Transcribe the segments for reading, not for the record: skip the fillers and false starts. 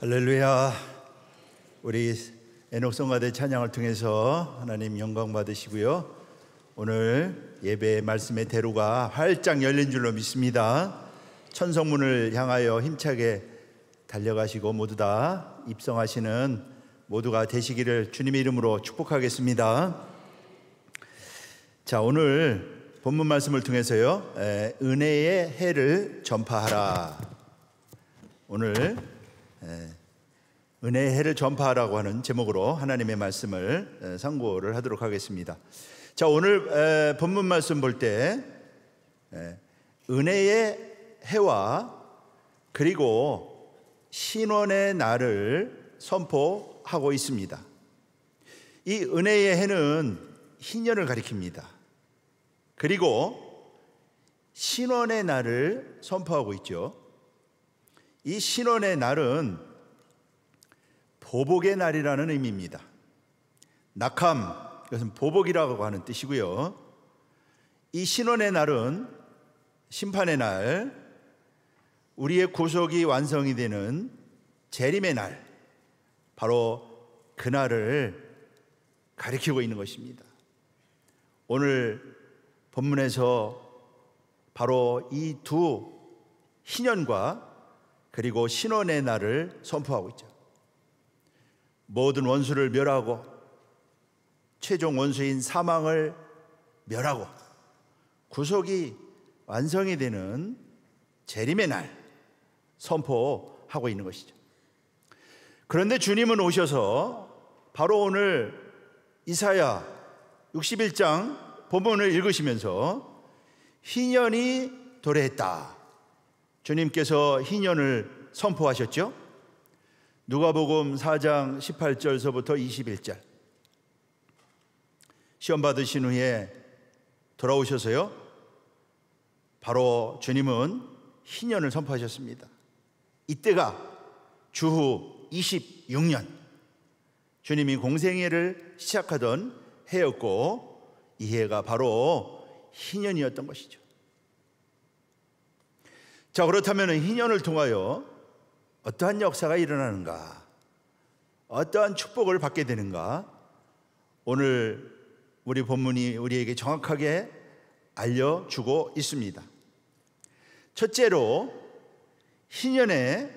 할렐루야. 우리 에녹성가대 찬양을 통해서 하나님 영광 받으시고요. 오늘 예배 말씀의 대로가 활짝 열린 줄로 믿습니다. 천성문을 향하여 힘차게 달려가시고 모두 다 입성하시는 모두가 되시기를 주님의 이름으로 축복하겠습니다. 자, 오늘 본문 말씀을 통해서요, 은혜의 해를 전파하라. 오늘 은혜의 해를 전파하라고 하는 제목으로 하나님의 말씀을 상고를 하도록 하겠습니다. 자, 오늘 본문 말씀 볼 때 은혜의 해와 그리고 신원의 날을 선포하고 있습니다. 이 은혜의 해는 희년을 가리킵니다. 그리고 신원의 날을 선포하고 있죠. 이 신원의 날은 보복의 날이라는 의미입니다. 낙함, 이것은 보복이라고 하는 뜻이고요. 이 신원의 날은 심판의 날, 우리의 구속이 완성이 되는 재림의 날, 바로 그날을 가리키고 있는 것입니다. 오늘 본문에서 바로 이 두 희년과 그리고 신원의 날을 선포하고 있죠. 모든 원수를 멸하고 최종 원수인 사망을 멸하고 구속이 완성이 되는 재림의 날 선포하고 있는 것이죠. 그런데 주님은 오셔서 바로 오늘 이사야 61장 본문을 읽으시면서 희년이 도래했다. 주님께서 희년을 선포하셨죠. 누가복음 4장 18절서부터 21절. 시험 받으신 후에 돌아오셔서요, 바로 주님은 희년을 선포하셨습니다. 이때가 주후 26년 주님이 공생애를 시작하던 해였고, 이 해가 바로 희년이었던 것이죠. 자, 그렇다면 희년을 통하여 어떠한 역사가 일어나는가, 어떠한 축복을 받게 되는가, 오늘 우리 본문이 우리에게 정확하게 알려주고 있습니다. 첫째로, 희년에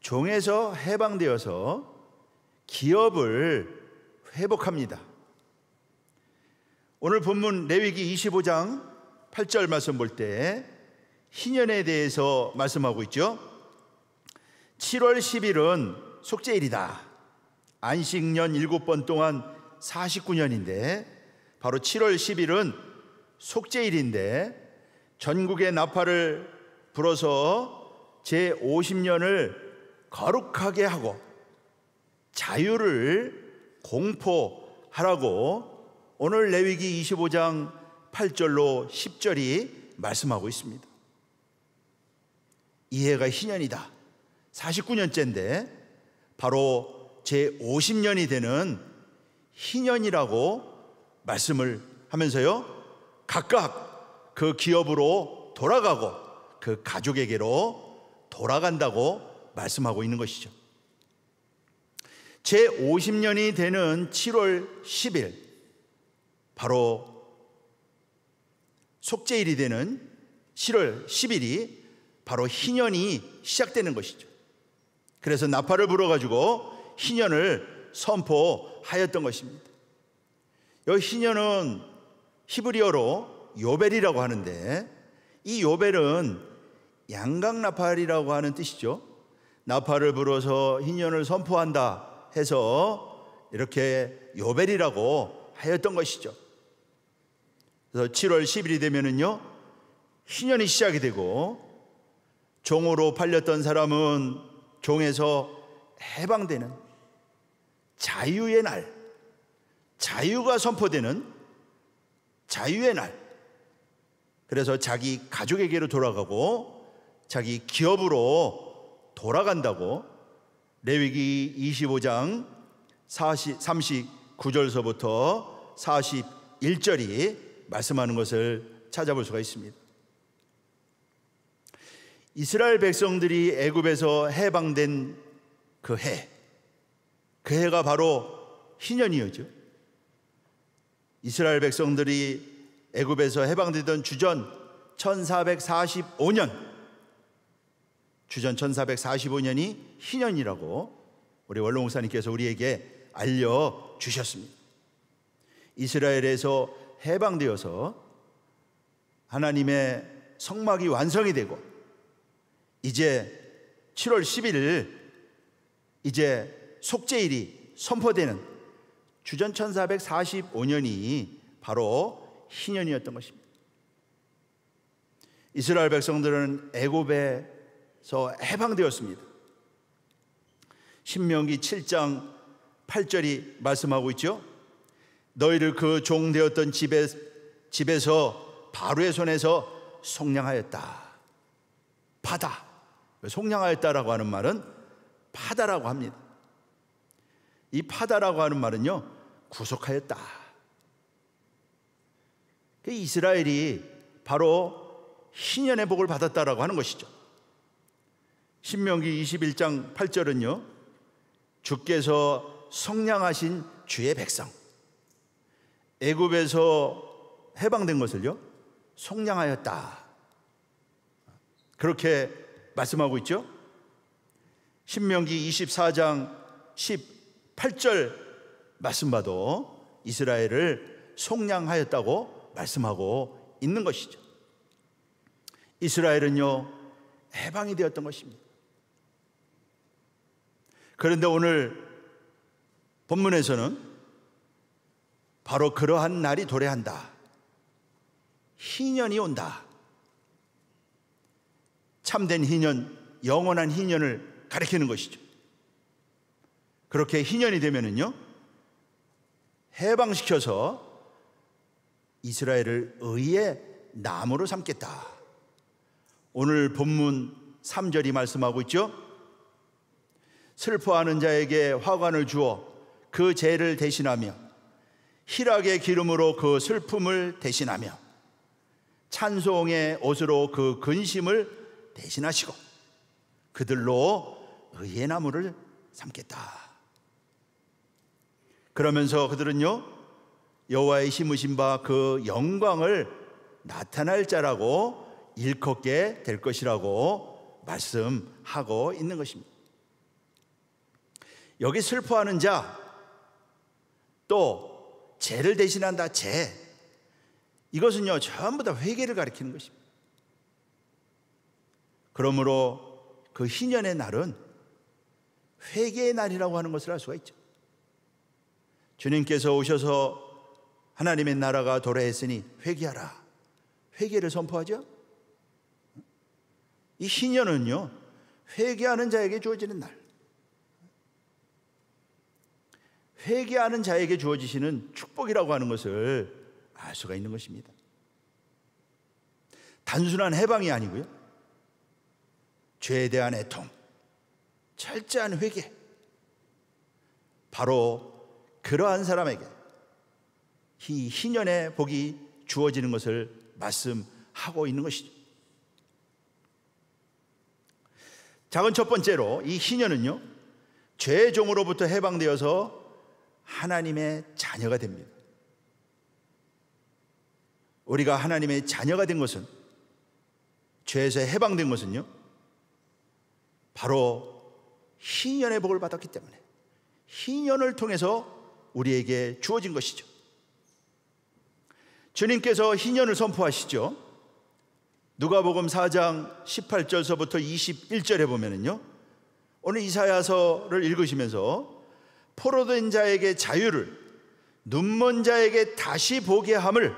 종에서 해방되어서 기업을 회복합니다. 오늘 본문 레위기 25장 8절 말씀 볼 때 희년에 대해서 말씀하고 있죠. 7월 10일은 속죄일이다. 안식년 7번 동안 49년인데 바로 7월 10일은 속죄일인데 전국의 나팔을 불어서 제50년을 거룩하게 하고 자유를 공포하라고 오늘 레위기 25장 8절로 10절이 말씀하고 있습니다. 이 해가 희년이다. 49년째인데 바로 제50년이 되는 희년이라고 말씀을 하면서요, 각각 그 기업으로 돌아가고 그 가족에게로 돌아간다고 말씀하고 있는 것이죠. 제50년이 되는 7월 10일, 바로 속죄일이 되는 7월 10일이 바로 희년이 시작되는 것이죠. 그래서 나팔을 불어가지고 희년을 선포하였던 것입니다. 이 희년은 히브리어로 요벨이라고 하는데, 이 요벨은 양각나팔이라고 하는 뜻이죠. 나팔을 불어서 희년을 선포한다 해서 이렇게 요벨이라고 하였던 것이죠. 그래서 7월 10일이 되면은요, 희년이 시작이 되고, 종으로 팔렸던 사람은 종에서 해방되는 자유의 날, 자유가 선포되는 자유의 날. 그래서 자기 가족에게로 돌아가고 자기 기업으로 돌아간다고 레위기 25장 39절서부터 41절이 말씀하는 것을 찾아볼 수가 있습니다. 이스라엘 백성들이 애굽에서 해방된 그 해가 바로 희년이었죠. 이스라엘 백성들이 애굽에서 해방되던 주전 1445년이 희년이라고 우리 원로 목사님께서 우리에게 알려주셨습니다. 이스라엘에서 해방되어서 하나님의 성막이 완성이 되고 이제 7월 11일 이제 속죄일이 선포되는 주전 1445년이 바로 희년이었던 것입니다. 이스라엘 백성들은 애굽에서 해방되었습니다. 신명기 7장 8절이 말씀하고 있죠. 너희를 그 종 되었던 집에서 바로의 손에서 속량하였다. 파다. 속량하였다라고 하는 말은 파다라고 합니다. 이 파다라고 하는 말은요, 구속하였다. 이스라엘이 바로 희년의 복을 받았다라고 하는 것이죠. 신명기 21장 8절은요, 주께서 속량하신 주의 백성, 애굽에서 해방된 것을요 속량하였다, 그렇게 말씀하고 있죠. 신명기 24장 18절 말씀 봐도 이스라엘을 속량하였다고 말씀하고 있는 것이죠. 이스라엘은요 해방이 되었던 것입니다. 그런데 오늘 본문에서는 바로 그러한 날이 도래한다, 희년이 온다. 참된 희년, 영원한 희년을 가리키는 것이죠. 그렇게 희년이 되면은요 해방시켜서 이스라엘을 의의 나무로 삼겠다. 오늘 본문 3절이 말씀하고 있죠. 슬퍼하는 자에게 화관을 주어 그 죄를 대신하며 희락의 기름으로 그 슬픔을 대신하며 찬송의 옷으로 그 근심을 대신하시고 그들로 의의 나무를 삼겠다. 그러면서 그들은요 여호와의 심으신 바 그 영광을 나타날 자라고 일컫게 될 것이라고 말씀하고 있는 것입니다. 여기 슬퍼하는 자, 또 죄를 대신한다, 죄, 이것은요 전부 다 회개를 가리키는 것입니다. 그러므로 그 희년의 날은 회개의 날이라고 하는 것을 알 수가 있죠. 주님께서 오셔서 하나님의 나라가 도래했으니 회개하라, 회개를 선포하죠. 이 희년은요 회개하는 자에게 주어지는 날, 회개하는 자에게 주어지시는 축복이라고 하는 것을 알 수가 있는 것입니다. 단순한 해방이 아니고요, 죄에 대한 애통, 철저한 회개, 바로 그러한 사람에게 이 희년의 복이 주어지는 것을 말씀하고 있는 것이죠. 작은 첫 번째로 이 희년은요 죄의 종으로부터 해방되어서 하나님의 자녀가 됩니다. 우리가 하나님의 자녀가 된 것은, 죄에서 해방된 것은요 바로 희년의 복을 받았기 때문에 희년을 통해서 우리에게 주어진 것이죠. 주님께서 희년을 선포하시죠. 누가복음 4장 18절서부터 21절에 보면은요, 오늘 이사야서를 읽으시면서 포로된 자에게 자유를, 눈먼 자에게 다시 보게 함을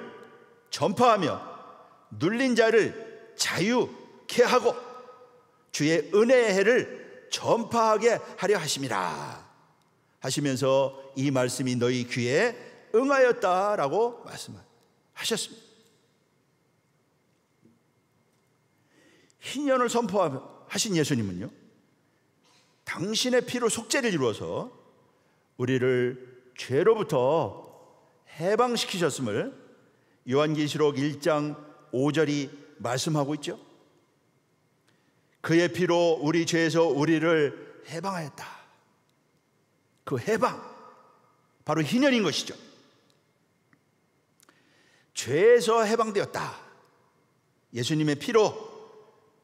전파하며 눌린 자를 자유케 하고 주의 은혜의 해를 전파하게 하려 하심이라 하시면서 이 말씀이 너희 귀에 응하였다라고 말씀하셨습니다. 희년을 선포하신 예수님은요 당신의 피로 속죄를 이루어서 우리를 죄로부터 해방시키셨음을 요한계시록 1장 5절이 말씀하고 있죠. 그의 피로 우리 죄에서 우리를 해방하였다. 그 해방, 바로 희년인 것이죠. 죄에서 해방되었다. 예수님의 피로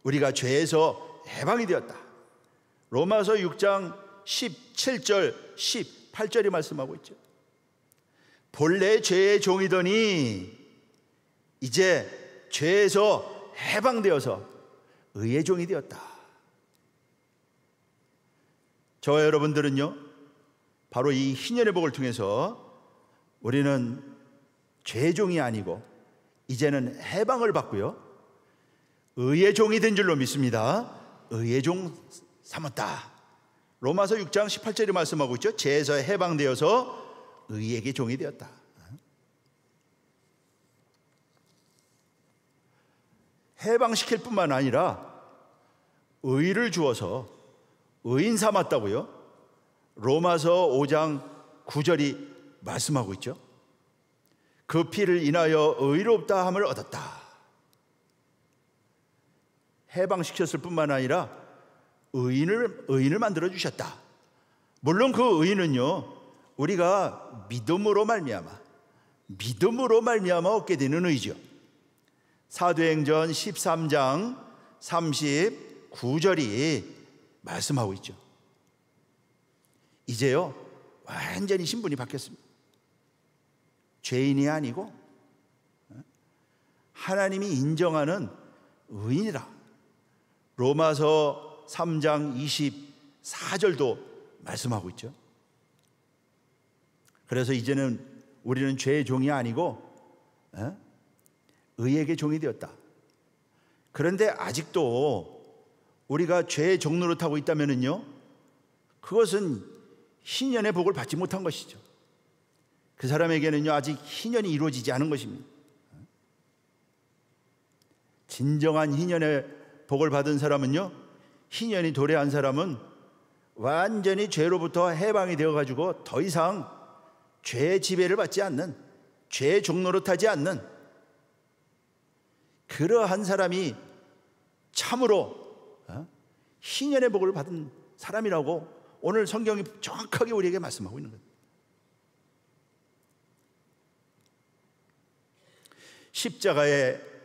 우리가 죄에서 해방이 되었다. 로마서 6장 17절 18절이 말씀하고 있죠. 본래 죄의 종이더니 이제 죄에서 해방되어서 의의 종이 되었다. 저와 여러분들은요, 바로 이 희년의 복을 통해서 우리는 죄의 종이 아니고 이제는 해방을 받고요, 의의 종이 된 줄로 믿습니다. 의의 종 삼았다. 로마서 6장 18절이 말씀하고 있죠. 죄에서 해방되어서 의에게 종이 되었다. 해방시킬 뿐만 아니라 의를 주어서 의인 삼았다고요. 로마서 5장 9절이 말씀하고 있죠. 그 피를 인하여 의롭다 함을 얻었다. 해방시켰을 뿐만 아니라 의인을 만들어 주셨다. 물론 그 의인은요, 우리가 믿음으로 말미암아 얻게 되는 의죠. 사도행전 13장 39절이 말씀하고 있죠. 이제요, 완전히 신분이 바뀌었습니다. 죄인이 아니고 하나님이 인정하는 의인이라. 로마서 3장 24절도 말씀하고 있죠. 그래서 이제는 우리는 죄의 종이 아니고 의에게 종이 되었다. 그런데 아직도 우리가 죄의 종노릇 하고 있다면요, 그것은 희년의 복을 받지 못한 것이죠. 그 사람에게는요, 아직 희년이 이루어지지 않은 것입니다. 진정한 희년의 복을 받은 사람은요, 희년이 도래한 사람은 완전히 죄로부터 해방이 되어가지고 더 이상 죄의 지배를 받지 않는, 죄의 종노릇하지 않는 그러한 사람이 참으로 희년의 복을 받은 사람이라고 오늘 성경이 정확하게 우리에게 말씀하고 있는 겁니다.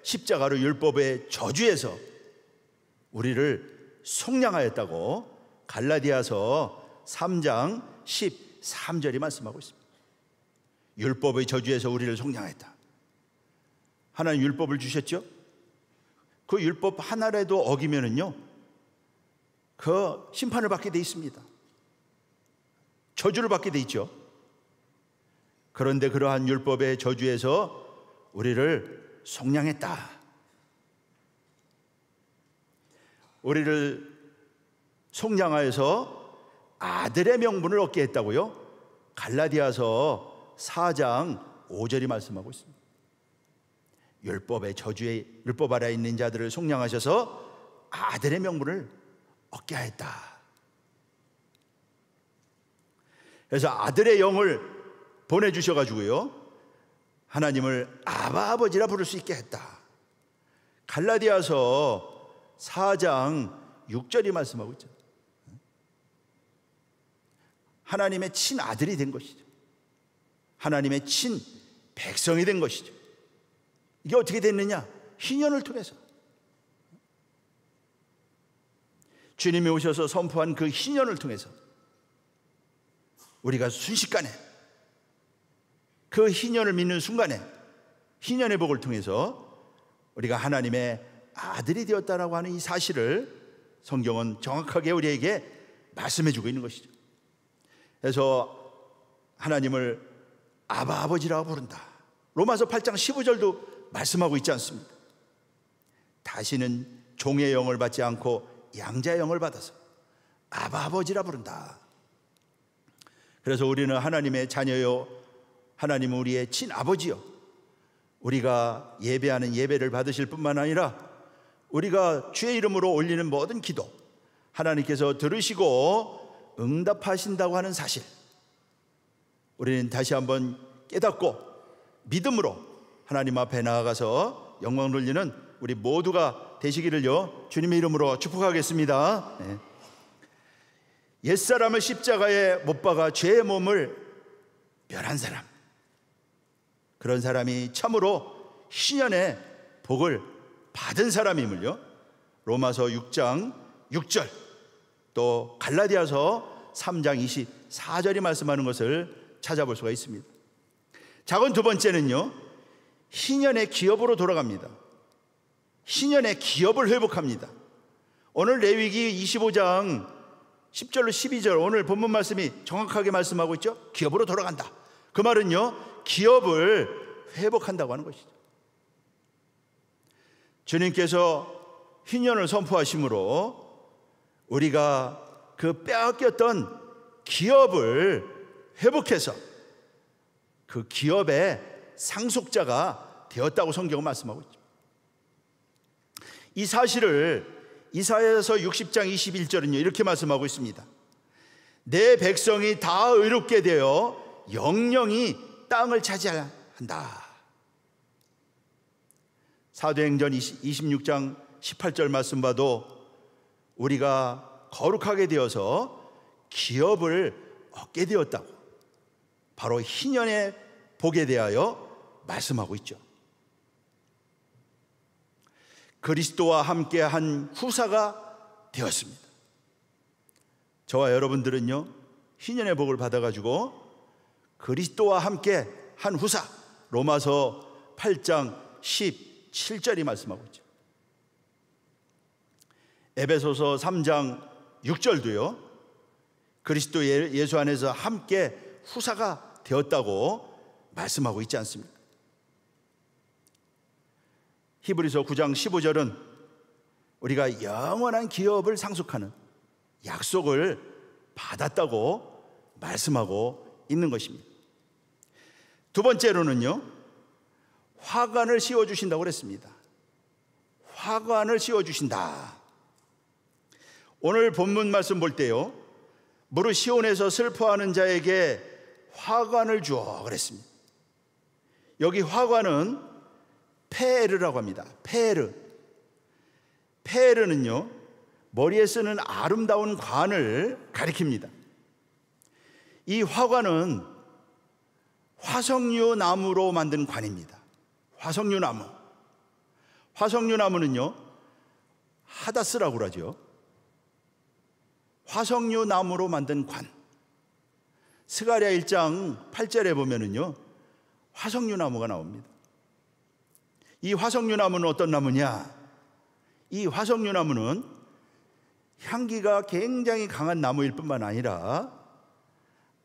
십자가로 율법의 저주에서 우리를 속량하였다고 갈라디아서 3장 13절이 말씀하고 있습니다. 율법의 저주에서 우리를 속량했다. 하나님 율법을 주셨죠? 그 율법 하나라도 어기면은요, 그 심판을 받게 돼 있습니다. 저주를 받게 돼 있죠. 그런데 그러한 율법의 저주에서 우리를 속량했다. 우리를 속량하여서 아들의 명분을 얻게 했다고요? 갈라디아서 4장 5절이 말씀하고 있습니다. 율법의 저주에 율법 아래에 있는 자들을 속량하셔서 아들의 명분을 얻게 하였다. 그래서 아들의 영을 보내주셔가지고요, 하나님을 아바 아버지라 부를 수 있게 했다. 갈라디아서 4장 6절이 말씀하고 있죠. 하나님의 친아들이 된 것이죠. 하나님의 친백성이 된 것이죠. 이게 어떻게 됐느냐? 희년을 통해서. 주님이 오셔서 선포한 그 희년을 통해서 우리가 순식간에, 그 희년을 믿는 순간에 희년의 복을 통해서 우리가 하나님의 아들이 되었다라고 하는 이 사실을 성경은 정확하게 우리에게 말씀해 주고 있는 것이죠. 그래서 하나님을 아바 아버지라고 부른다. 로마서 8장 15절도 말씀하고 있지 않습니까? 다시는 종의 영을 받지 않고 양자의 영을 받아서 아바 아버지라 부른다. 그래서 우리는 하나님의 자녀요, 하나님은 우리의 친아버지요, 우리가 예배하는 예배를 받으실 뿐만 아니라 우리가 주의 이름으로 올리는 모든 기도 하나님께서 들으시고 응답하신다고 하는 사실, 우리는 다시 한번 깨닫고 믿음으로 하나님 앞에 나아가서 영광 돌리는 우리 모두가 되시기를요 주님의 이름으로 축복하겠습니다. 네. 옛사람을 십자가에 못 박아 죄의 몸을 멸한 사람, 그런 사람이 참으로 희년의 복을 받은 사람임을요 로마서 6장 6절 또 갈라디아서 3장 24절이 말씀하는 것을 찾아볼 수가 있습니다. 작은 두 번째는요, 희년의 기업으로 돌아갑니다. 희년의 기업을 회복합니다. 오늘 레위기 25장 10절로 12절 오늘 본문 말씀이 정확하게 말씀하고 있죠. 기업으로 돌아간다. 그 말은요, 기업을 회복한다고 하는 것이죠. 주님께서 희년을 선포하심으로 우리가 그 빼앗겼던 기업을 회복해서 그 기업의 상속자가 되었다고 성경은 말씀하고 있죠. 이 사실을 이사야서 60장 21절은요 이렇게 말씀하고 있습니다. 내 백성이 다 의롭게 되어 영영이 땅을 차지한다. 사도행전 26장 18절 말씀 봐도 우리가 거룩하게 되어서 기업을 얻게 되었다고 바로 희년의 복에 대하여 말씀하고 있죠. 그리스도와 함께한 후사가 되었습니다. 저와 여러분들은요 희년의 복을 받아가지고 그리스도와 함께 한 후사, 로마서 8장 17절이 말씀하고 있죠. 에베소서 3장 6절도요 그리스도 예수 안에서 함께 후사가 되었다고 말씀하고 있지 않습니까? 히브리서 9장 15절은 우리가 영원한 기업을 상속하는 약속을 받았다고 말씀하고 있는 것입니다. 두 번째로는요 화관을 씌워주신다고 그랬습니다. 화관을 씌워주신다. 오늘 본문 말씀 볼 때요 무릇 시온에서 슬퍼하는 자에게 화관을 주어 그랬습니다. 여기 화관은 페에르라고 합니다. 페에르는요 머리에 쓰는 아름다운 관을 가리킵니다. 이 화관은 화석류 나무로 만든 관입니다. 화석류 나무는요 하다스라고 그러죠. 화석류 나무로 만든 관. 스가랴 1장 8절에 보면은요 화석류 나무가 나옵니다. 이 화석류 나무는 어떤 나무냐? 이 화석류 나무는 향기가 굉장히 강한 나무일 뿐만 아니라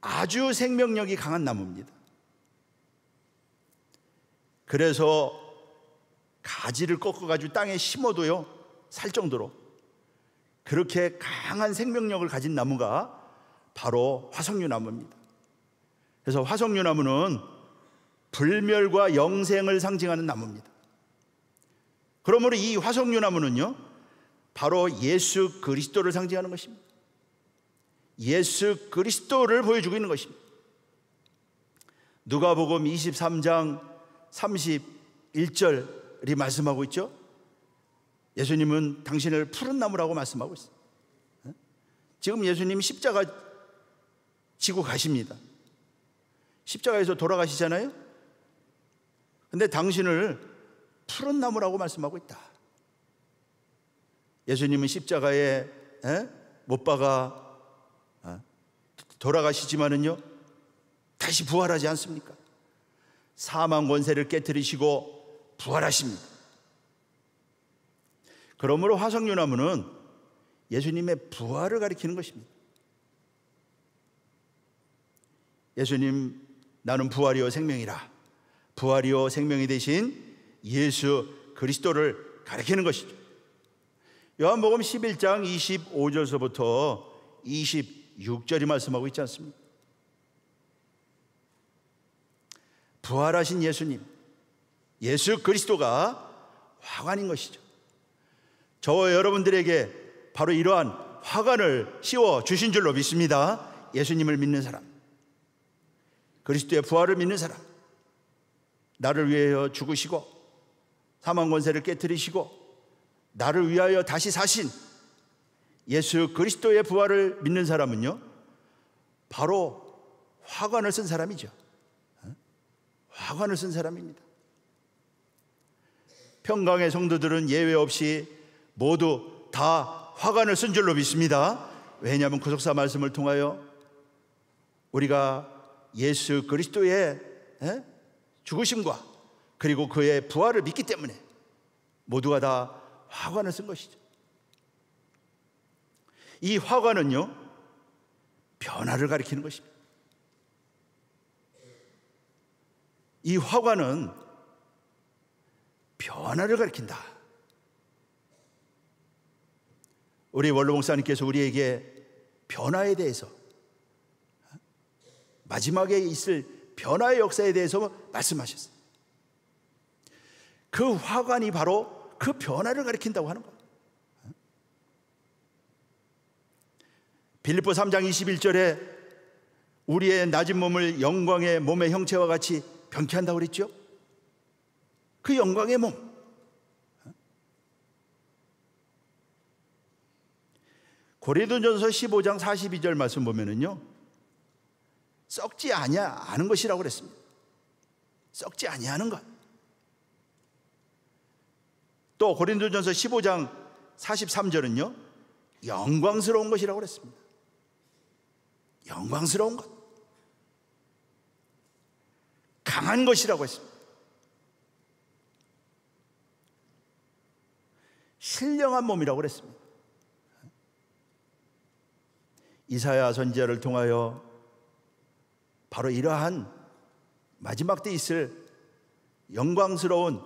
아주 생명력이 강한 나무입니다. 그래서 가지를 꺾어가지고 땅에 심어도요 살 정도로 그렇게 강한 생명력을 가진 나무가 바로 화석류 나무입니다. 그래서 화석류 나무는 불멸과 영생을 상징하는 나무입니다. 그러므로 이 화석류 나무는요 바로 예수 그리스도를 상징하는 것입니다. 예수 그리스도를 보여주고 있는 것입니다. 누가복음 23장 31절이 말씀하고 있죠. 예수님은 당신을 푸른 나무라고 말씀하고 있어요. 지금 예수님 십자가 지고 가십니다. 십자가에서 돌아가시잖아요. 근데 당신을 푸른 나무라고 말씀하고 있다. 예수님은 십자가에 못 박아 돌아가시지만은요 다시 부활하지 않습니까? 사망 권세를 깨뜨리시고 부활하십니다. 그러므로 화석류 나무는 예수님의 부활을 가리키는 것입니다. 예수님 나는 부활이요 생명이라. 부활이요 생명이 되신 예수 그리스도를 가리키는 것이죠. 요한복음 11장 25절서부터 26절이 말씀하고 있지 않습니까? 부활하신 예수님, 예수 그리스도가 화관인 것이죠. 저와 여러분들에게 바로 이러한 화관을 씌워 주신 줄로 믿습니다. 예수님을 믿는 사람, 그리스도의 부활을 믿는 사람, 나를 위하여 죽으시고 사망 권세를 깨뜨리시고 나를 위하여 다시 사신 예수 그리스도의 부활을 믿는 사람은요, 바로 화관을 쓴 사람이죠. 화관을 쓴 사람입니다. 평강의 성도들은 예외 없이 모두 다 화관을 쓴 줄로 믿습니다. 왜냐하면 구속사 말씀을 통하여 우리가 예수 그리스도의 죽으심과 그리고 그의 부활을 믿기 때문에 모두가 다 화관을 쓴 것이죠. 이 화관은요, 변화를 가리키는 것입니다. 이 화관은 변화를 가리킨다. 우리 원로 목사님께서 우리에게 변화에 대해서, 마지막에 있을 변화의 역사에 대해서 말씀하셨어요. 그 화관이 바로 그 변화를 가리킨다고 하는 거예요. 빌립보 3장 21절에 우리의 낮은 몸을 영광의 몸의 형체와 같이 변케 한다고 그랬죠. 그 영광의 몸, 고린도전서 15장 42절 말씀 보면은요, 썩지 아니하는 것이라고 그랬습니다. 썩지 아니하는 것. 또 고린도전서 15장 43절은요, 영광스러운 것이라고 그랬습니다. 영광스러운 것, 강한 것이라고 했습니다. 신령한 몸이라고 그랬습니다. 이사야 선지자를 통하여 바로 이러한 마지막 때 있을 영광스러운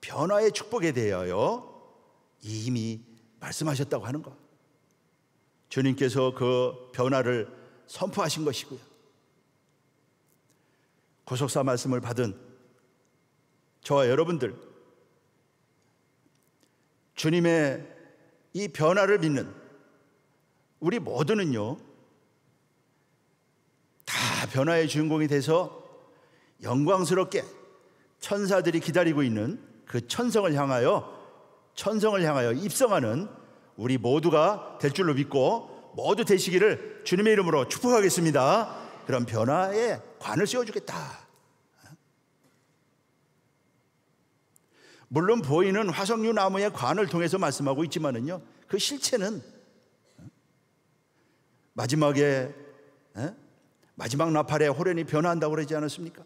변화의 축복에 대하여 이미 말씀하셨다고 하는 것. 주님께서 그 변화를 선포하신 것이고요. 구속사 말씀을 받은 저와 여러분들, 주님의 이 변화를 믿는 우리 모두는요, 다 변화의 주인공이 돼서 영광스럽게 천사들이 기다리고 있는 그 천성을 향하여 입성하는 우리 모두가 될 줄로 믿고 모두 되시기를 주님의 이름으로 축복하겠습니다. 그런 변화에 관을 씌워주겠다. 물론 보이는 화석류 나무의 관을 통해서 말씀하고 있지만은요, 그 실체는 마지막에 마지막 나팔에 호련히 변화한다고 그러지 않았습니까?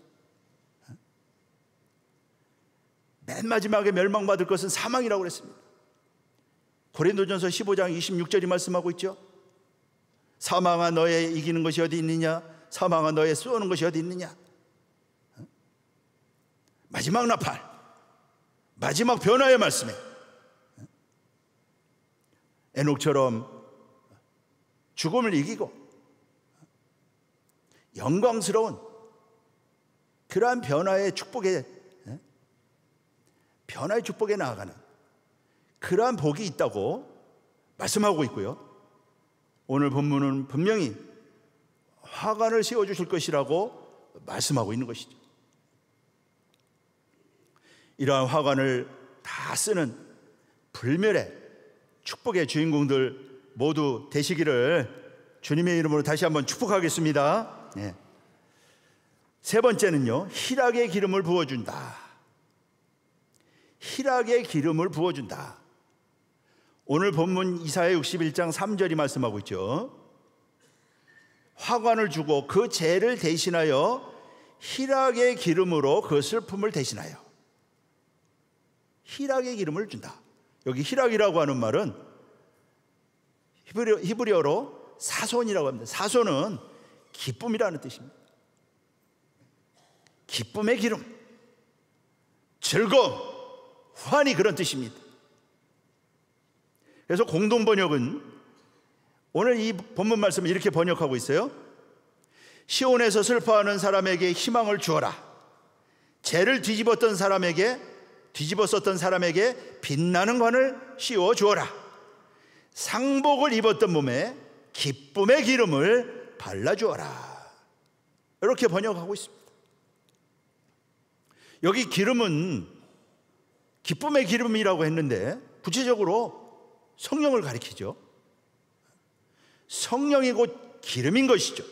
맨 마지막에 멸망받을 것은 사망이라고 그랬습니다. 고린도전서 15장 26절이 말씀하고 있죠. 사망아 너의 이기는 것이 어디 있느냐? 사망아 너의 쏘는 것이 어디 있느냐? 마지막 나팔, 마지막 변화의 말씀에 에녹처럼 죽음을 이기고 영광스러운 그러한 변화의 축복에 나아가는 그러한 복이 있다고 말씀하고 있고요. 오늘 본문은 분명히 화관을 씌워주실 것이라고 말씀하고 있는 것이죠. 이러한 화관을 다 쓰는 불멸의 축복의 주인공들 모두 되시기를 주님의 이름으로 다시 한번 축복하겠습니다. 네. 세 번째는요, 희락의 기름을 부어준다. 희락의 기름을 부어준다. 오늘 본문 이사야 61장 3절이 말씀하고 있죠. 화관을 주고 그 죄를 대신하여 희락의 기름으로 그 슬픔을 대신하여 희락의 기름을 준다. 여기 희락이라고 하는 말은 히브리어로 사손이라고 합니다. 사손은 기쁨이라는 뜻입니다. 기쁨의 기름, 즐거움, 환희, 그런 뜻입니다. 그래서 공동 번역은 오늘 이 본문 말씀을 이렇게 번역하고 있어요. 시온에서 슬퍼하는 사람에게 희망을 주어라. 죄를 뒤집었던 사람에게 빛나는 관을 씌워 주어라. 상복을 입었던 몸에 기쁨의 기름을 발라주어라. 이렇게 번역하고 있습니다. 여기 기름은 기쁨의 기름이라고 했는데 구체적으로 성령을 가리키죠. 성령이 곧 기름인 것이죠.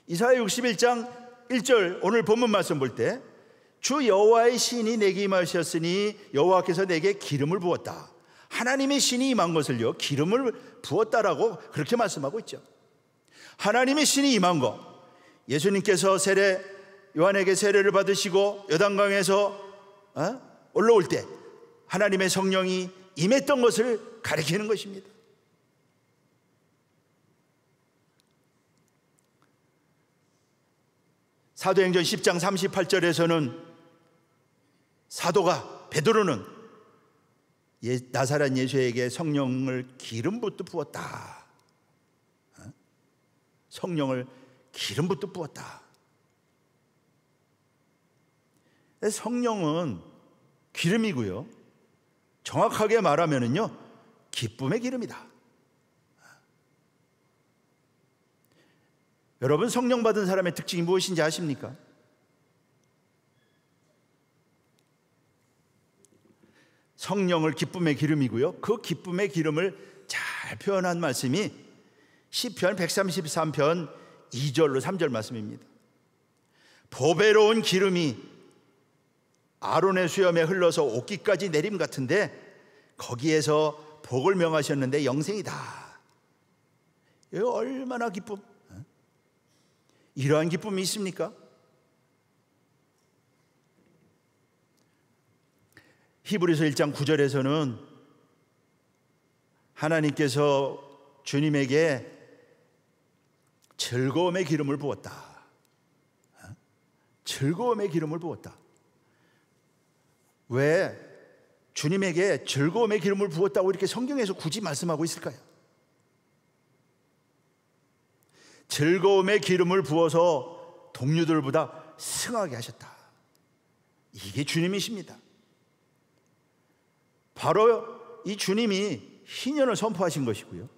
이사야 61장 1절 오늘 본문 말씀 볼 때 주 여호와의 신이 내게 임하셨으니 여호와께서 내게 기름을 부었다. 하나님의 신이 임한 것을요, 기름을 부었다라고 그렇게 말씀하고 있죠. 하나님의 신이 임한 것, 예수님께서 요한에게 세례를 받으시고 요단강에서 올라올 때 하나님의 성령이 임했던 것을 가리키는 것입니다. 사도행전 10장 38절에서는 사도가 베드로는 나사렛 예수에게 성령을 기름부터 부었다. 성령을 기름부터 부었다. 성령은 기름이고요, 정확하게 말하면은요, 기쁨의 기름이다. 여러분, 성령 받은 사람의 특징이 무엇인지 아십니까? 성령을 기쁨의 기름이고요, 그 기쁨의 기름을 잘 표현한 말씀이 시편 133편 2절로 3절 말씀입니다. 보배로운 기름이 아론의 수염에 흘러서 옷깃까지 내림 같은데 거기에서 복을 명하셨는데 영생이다. 이거 얼마나 기쁨? 이러한 기쁨이 있습니까? 히브리서 1장 9절에서는 하나님께서 주님에게 즐거움의 기름을 부었다. 즐거움의 기름을 부었다. 왜 주님에게 즐거움의 기름을 부었다고 이렇게 성경에서 굳이 말씀하고 있을까요? 즐거움의 기름을 부어서 동료들보다 승하게 하셨다. 이게 주님이십니다. 바로 이 주님이 희년을 선포하신 것이고요,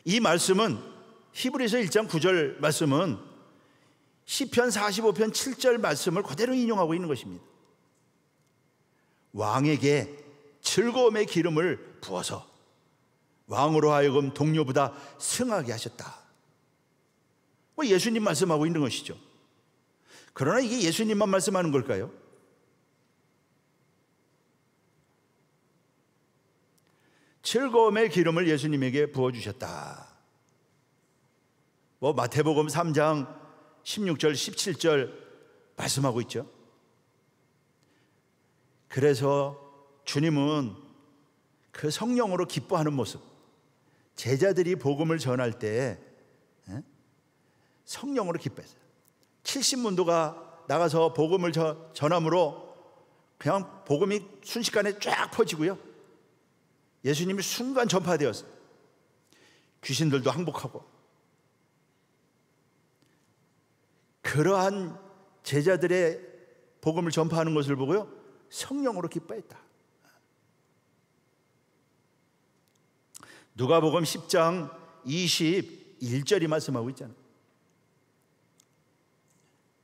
이 말씀은 히브리서 1장 9절 말씀은 시편 45편 7절 말씀을 그대로 인용하고 있는 것입니다. 왕에게 즐거움의 기름을 부어서 왕으로 하여금 동료보다 승하게 하셨다. 예수님 말씀하고 있는 것이죠. 그러나 이게 예수님만 말씀하는 걸까요? 즐거움의 기름을 예수님에게 부어주셨다. 마태복음 3장 16절 17절 말씀하고 있죠. 그래서 주님은 그 성령으로 기뻐하는 모습, 제자들이 복음을 전할 때 성령으로 기뻐했어요. 70문도가 나가서 복음을 전함으로 그냥 복음이 순식간에 쫙 퍼지고요, 예수님이 순간 전파되었어요. 귀신들도 항복하고. 그러한 제자들의 복음을 전파하는 것을 보고요, 성령으로 기뻐했다. 누가복음 10장 21절이 말씀하고 있잖아요.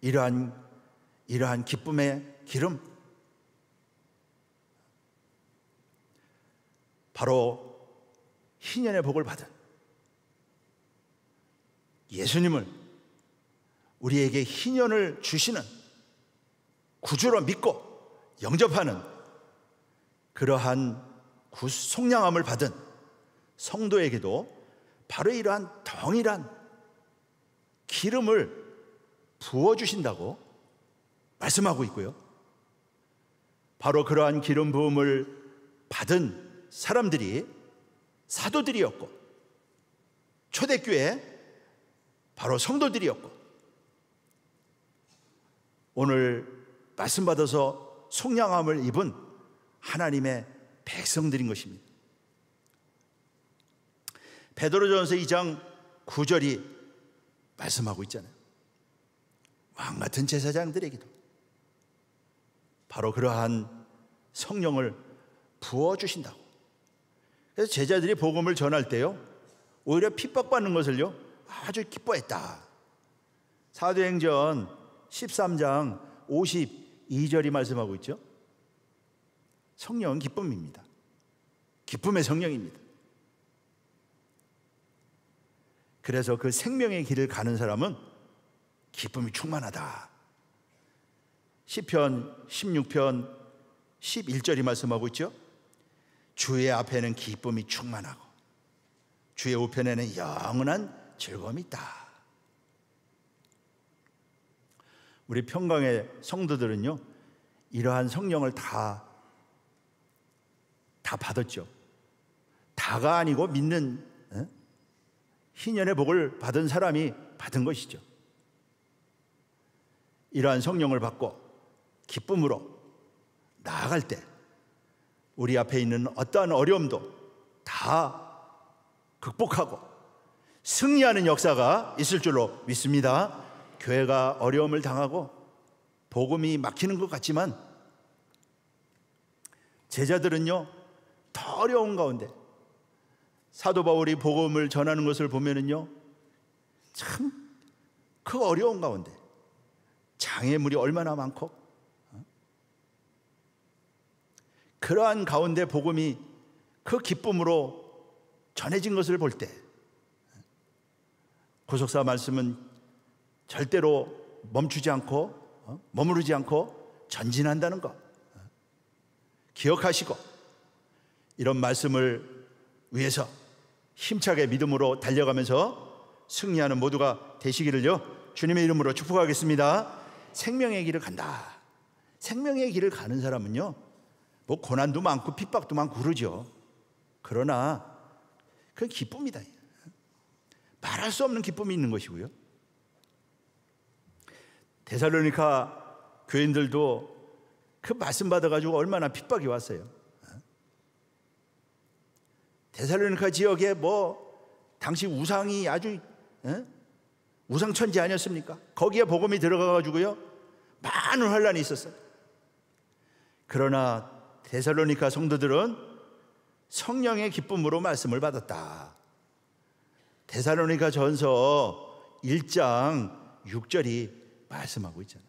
이러한 기쁨의 기름, 바로 희년의 복을 받은 예수님을 우리에게 희년을 주시는 구주로 믿고 영접하는 그러한 속량함을 받은 성도에게도 바로 이러한 동일한 기름을 부어주신다고 말씀하고 있고요, 바로 그러한 기름 부음을 받은 사람들이 사도들이었고 초대교회 바로 성도들이었고 오늘 말씀 받아서 속량함을 입은 하나님의 백성들인 것입니다. 베드로전서 2장 9절이 말씀하고 있잖아요. 왕같은 제사장들에게도 바로 그러한 성령을 부어주신다고. 그래서 제자들이 복음을 전할 때요, 오히려 핍박받는 것을요 아주 기뻐했다. 사도행전 13장 12절이 말씀하고 있죠. 성령은 기쁨입니다. 기쁨의 성령입니다. 그래서 그 생명의 길을 가는 사람은 기쁨이 충만하다. 시편 16편 11절이 말씀하고 있죠. 주의 앞에는 기쁨이 충만하고 주의 우편에는 영원한 즐거움이 있다. 우리 평강의 성도들은요, 이러한 성령을 다 받았죠. 다가 아니고 믿는 희년의 복을 받은 사람이 받은 것이죠. 이러한 성령을 받고 기쁨으로 나아갈 때 우리 앞에 있는 어떠한 어려움도 다 극복하고 승리하는 역사가 있을 줄로 믿습니다. 교회가 어려움을 당하고 복음이 막히는 것 같지만 제자들은요, 더 어려운 가운데 사도 바울이 복음을 전하는 것을 보면은요, 참 그 어려운 가운데 장애물이 얼마나 많고 그러한 가운데 복음이 그 기쁨으로 전해진 것을 볼 때 구속사 말씀은 절대로 멈추지 않고 머무르지 않고 전진한다는 것 기억하시고 이런 말씀을 위해서 힘차게 믿음으로 달려가면서 승리하는 모두가 되시기를요 주님의 이름으로 축복하겠습니다. 생명의 길을 간다. 생명의 길을 가는 사람은요, 뭐 고난도 많고 핍박도 많고 그러죠. 그러나 그건 기쁨이다. 말할 수 없는 기쁨이 있는 것이고요. 데살로니가 교인들도 그 말씀 받아가지고 얼마나 핍박이 왔어요. 데살로니가 지역에 뭐 당시 우상이 아주 우상천지 아니었습니까? 거기에 복음이 들어가가지고요 많은 환란이 있었어요. 그러나 데살로니가 성도들은 성령의 기쁨으로 말씀을 받았다. 데살로니가 전서 1장 6절이 말씀하고 있잖아요.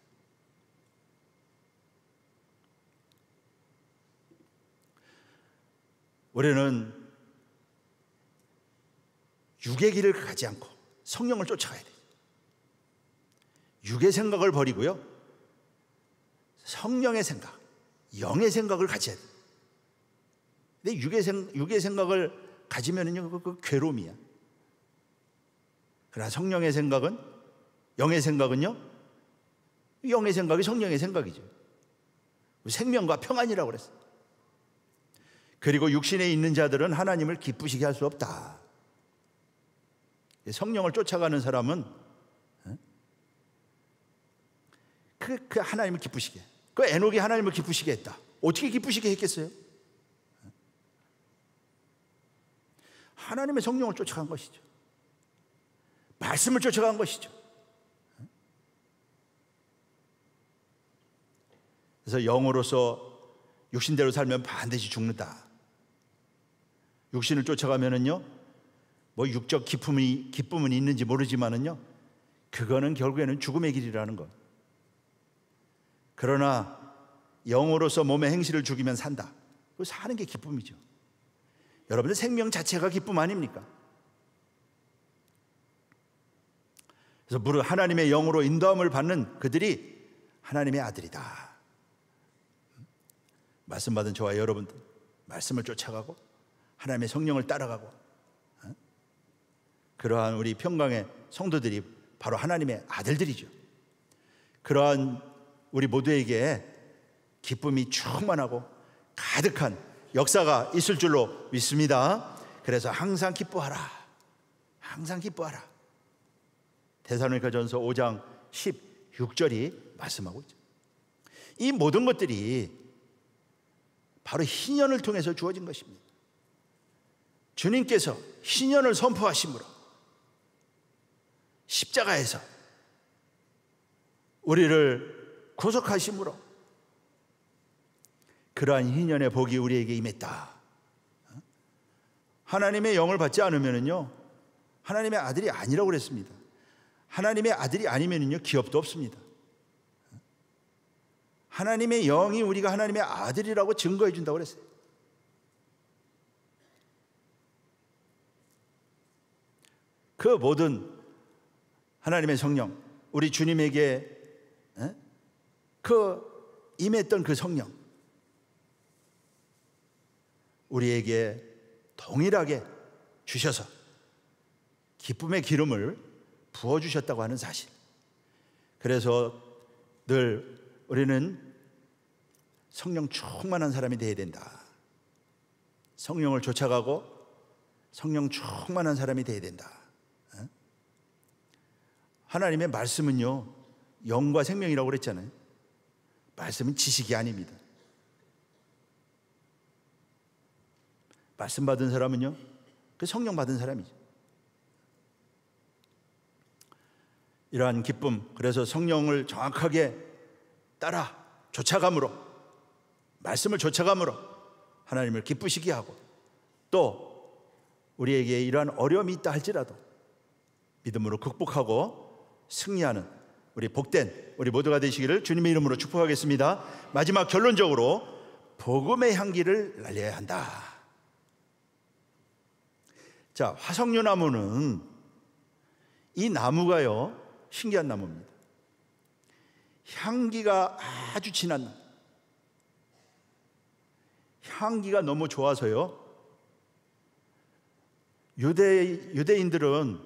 우리는 육의 길을 가지 않고 성령을 쫓아가야 돼요. 육의 생각을 버리고요, 성령의 생각, 영의 생각을 가져야 돼요. 근데 육의 생각을 가지면은요, 그 괴로움이야. 그러나 성령의 생각은, 영의 생각은요, 영의 생각이 성령의 생각이죠. 생명과 평안이라고 그랬어요. 그리고 육신에 있는 자들은 하나님을 기쁘시게 할 수 없다. 성령을 쫓아가는 사람은 그 하나님을 기쁘시게, 그 에녹이 하나님을 기쁘시게 했다. 어떻게 기쁘시게 했겠어요? 하나님의 성령을 쫓아간 것이죠. 말씀을 쫓아간 것이죠. 그래서 영으로서 육신대로 살면 반드시 죽는다. 육신을 쫓아가면은요, 뭐 육적 기쁨은 있는지 모르지만은요, 그거는 결국에는 죽음의 길이라는 것. 그러나 영으로서 몸의 행실을 죽이면 산다. 그 사는 게 기쁨이죠. 여러분들 생명 자체가 기쁨 아닙니까? 그래서 하나님의 영으로 인도함을 받는 그들이 하나님의 아들이다. 말씀 받은 저와 여러분들, 말씀을 쫓아가고 하나님의 성령을 따라가고 그러한 우리 평강의 성도들이 바로 하나님의 아들들이죠. 그러한 우리 모두에게 기쁨이 충만하고 가득한 역사가 있을 줄로 믿습니다. 그래서 항상 기뻐하라. 항상 기뻐하라. 데살로니가전서 5장 16절이 말씀하고 있죠. 이 모든 것들이 바로 희년을 통해서 주어진 것입니다. 주님께서 희년을 선포하심으로 십자가에서 우리를 구속하심으로 그러한 희년의 복이 우리에게 임했다. 하나님의 영을 받지 않으면요, 하나님의 아들이 아니라고 그랬습니다. 하나님의 아들이 아니면요, 기업도 없습니다. 하나님의 영이 우리가 하나님의 아들이라고 증거해 준다고 그랬어요. 그 모든 하나님의 성령, 우리 주님에게 그 임했던 그 성령, 우리에게 동일하게 주셔서 기쁨의 기름을 부어주셨다고 하는 사실. 그래서 늘 우리는 성령 충만한 사람이 되어야 된다. 성령을 쫓아가고 성령 충만한 사람이 되어야 된다. 하나님의 말씀은요, 영과 생명이라고 그랬잖아요. 말씀은 지식이 아닙니다. 말씀 받은 사람은요, 그 성령 받은 사람이죠. 이러한 기쁨, 그래서 성령을 정확하게 따라 쫓아감으로, 말씀을 쫓아감으로 하나님을 기쁘시게 하고, 또 우리에게 이러한 어려움이 있다 할지라도 믿음으로 극복하고 승리하는 우리 복된 우리 모두가 되시기를 주님의 이름으로 축복하겠습니다. 마지막 결론적으로 복음의 향기를 날려야 한다. 자, 화석류 나무는 이 나무가요, 신기한 나무입니다. 향기가 아주 진한 나무. 향기가 너무 좋아서요, 유대인들은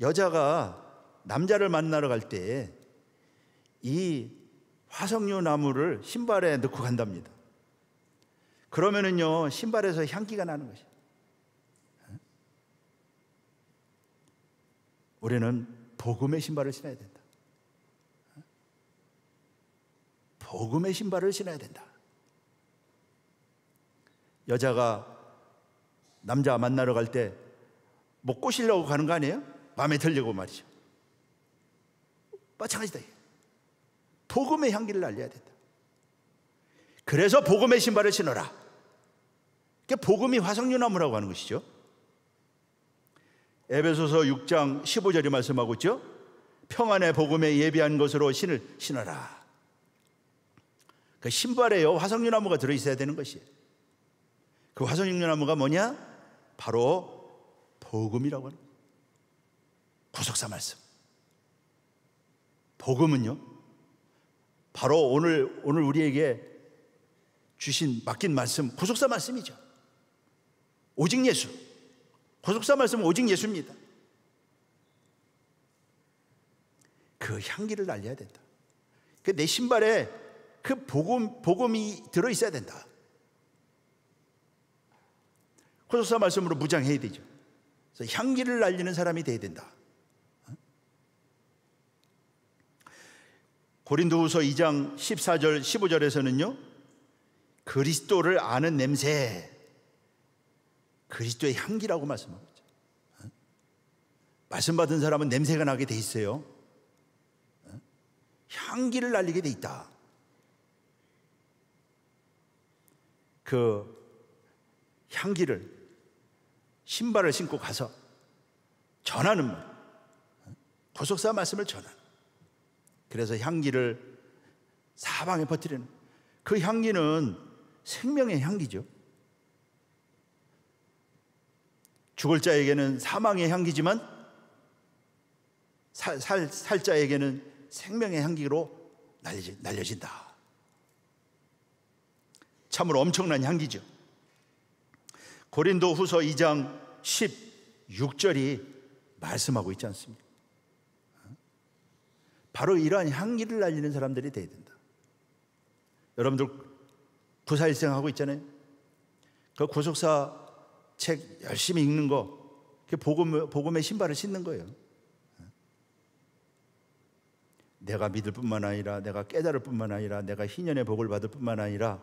여자가 남자를 만나러 갈 때 이 화석류 나무를 신발에 넣고 간답니다. 그러면은요, 신발에서 향기가 나는 것이에요. 우리는 복음의 신발을 신어야 된다. 복음의 신발을 신어야 된다. 여자가 남자 만나러 갈 때 뭐 꼬시려고 가는 거 아니에요? 마음에 들려고 말이죠. 마찬가지다. 복음의 향기를 날려야 된다. 그래서 복음의 신발을 신어라. 그게 복음이 화석류나무라고 하는 것이죠. 에베소서 6장 15절이 말씀하고 있죠. 평안의 복음에 예비한 것으로 신을 신어라. 그 신발에요, 화석류나무가 들어있어야 되는 것이에요. 그 화석류나무가 뭐냐? 바로 복음이라고 하는 거예요. 구속사 말씀. 복음은요, 바로 오늘 우리에게 주신 맡긴 말씀, 구속사 말씀이죠. 오직 예수. 구속사 말씀은 오직 예수입니다. 그 향기를 날려야 된다. 내 신발에 그 복음이 들어있어야 된다. 구속사 말씀으로 무장해야 되죠. 그래서 향기를 날리는 사람이 돼야 된다. 고린도후서 2장 14절 15절에서는요, 그리스도를 아는 냄새, 그리스도의 향기라고 말씀하고 있죠. 말씀 받은 사람은 냄새가 나게 돼 있어요. 향기를 날리게 돼 있다. 그 향기를 신발을 신고 가서 전하는 말, 구속사 말씀을 전하는. 그래서 향기를 사방에 퍼뜨리는, 그 향기는 생명의 향기죠. 죽을 자에게는 사망의 향기지만 살 자에게는 생명의 향기로 날려진다. 참으로 엄청난 향기죠. 고린도 후서 2장 16절이 말씀하고 있지 않습니까? 바로 이러한 향기를 날리는 사람들이 돼야 된다. 여러분들 구사일생 하고 있잖아요. 그 구속사 책 열심히 읽는 거, 그게 복음의 신발을 신는 거예요. 내가 믿을 뿐만 아니라, 내가 깨달을 뿐만 아니라, 내가 희년의 복을 받을 뿐만 아니라,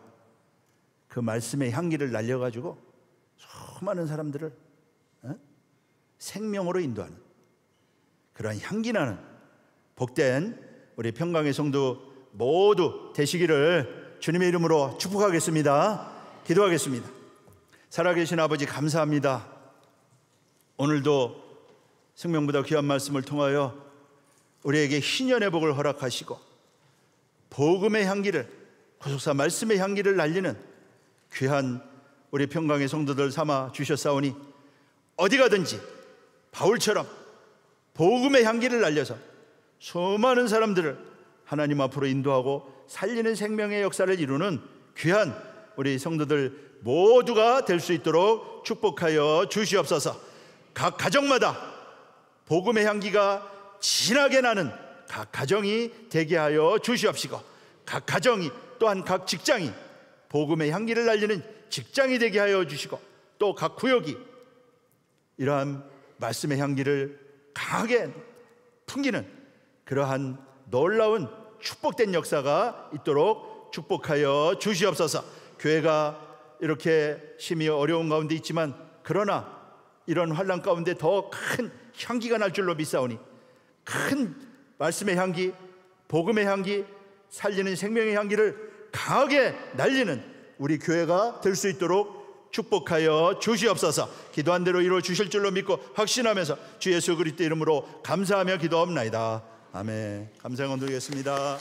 그 말씀의 향기를 날려가지고 수많은 사람들을 생명으로 인도하는 그러한 향기 나는 복된 우리 평강의 성도 모두 되시기를 주님의 이름으로 축복하겠습니다. 기도하겠습니다. 살아계신 아버지, 감사합니다. 오늘도 생명보다 귀한 말씀을 통하여 우리에게 희년의 복을 허락하시고 복음의 향기를, 구속사 말씀의 향기를 날리는 귀한 우리 평강의 성도들 삼아 주셨사오니 어디 가든지 바울처럼 복음의 향기를 날려서 수많은 사람들을 하나님 앞으로 인도하고 살리는 생명의 역사를 이루는 귀한 우리 성도들 모두가 될 수 있도록 축복하여 주시옵소서. 각 가정마다 복음의 향기가 진하게 나는 각 가정이 되게 하여 주시옵시고, 각 가정이 또한 각 직장이 복음의 향기를 날리는 직장이 되게 하여 주시고, 또 각 구역이 이러한 말씀의 향기를 강하게 풍기는 그러한 놀라운 축복된 역사가 있도록 축복하여 주시옵소서. 교회가 이렇게 심히 어려운 가운데 있지만, 그러나 이런 환난 가운데 더 큰 향기가 날 줄로 믿사오니, 큰 말씀의 향기, 복음의 향기, 살리는 생명의 향기를 강하게 날리는 우리 교회가 될 수 있도록 축복하여 주시옵소서. 기도한 대로 이루어 주실 줄로 믿고 확신하면서 주 예수 그리스도 이름으로 감사하며 기도합나이다. 아멘. 감사 영광 드리겠습니다.